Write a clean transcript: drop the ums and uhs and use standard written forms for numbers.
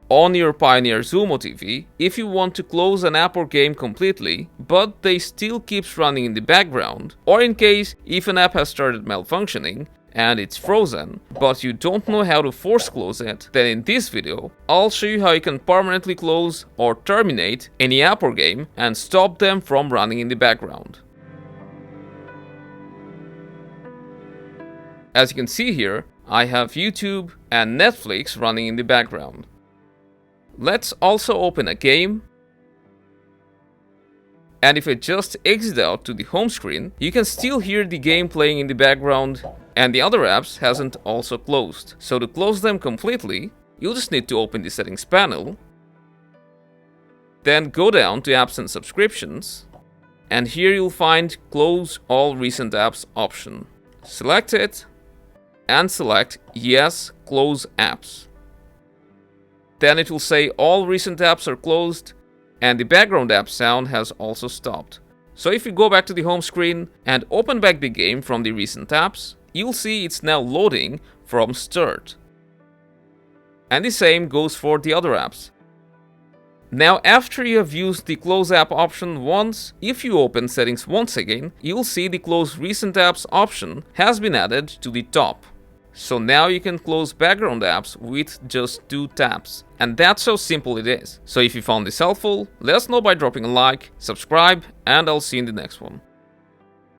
On your Pioneer Xumo TV, if you want to close an app or game completely, but they still keeps running in the background, or in case if an app has started malfunctioning and it's frozen, but you don't know how to force close it, then in this video, I'll show you how you can permanently close or terminate any app or game and stop them from running in the background. As you can see here, I have YouTube and Netflix running in the background. Let's also open a game, and if I just exit out to the home screen, you can still hear the game playing in the background and the other apps hasn't also closed. So to close them completely, you'll just need to open the settings panel, then go down to apps and subscriptions, and here you'll find close all recent apps option. Select it and select yes, close apps. Then it will say all recent apps are closed and the background app sound has also stopped. So if you go back to the home screen and open back the game from the recent apps, you'll see it's now loading from start. And the same goes for the other apps. Now after you have used the close app option once, if you open settings once again, you'll see the close recent apps option has been added to the top. So now you can close background apps with just 2 taps. And that's how simple it is. So if you found this helpful, let us know by dropping a like, subscribe, and I'll see you in the next one.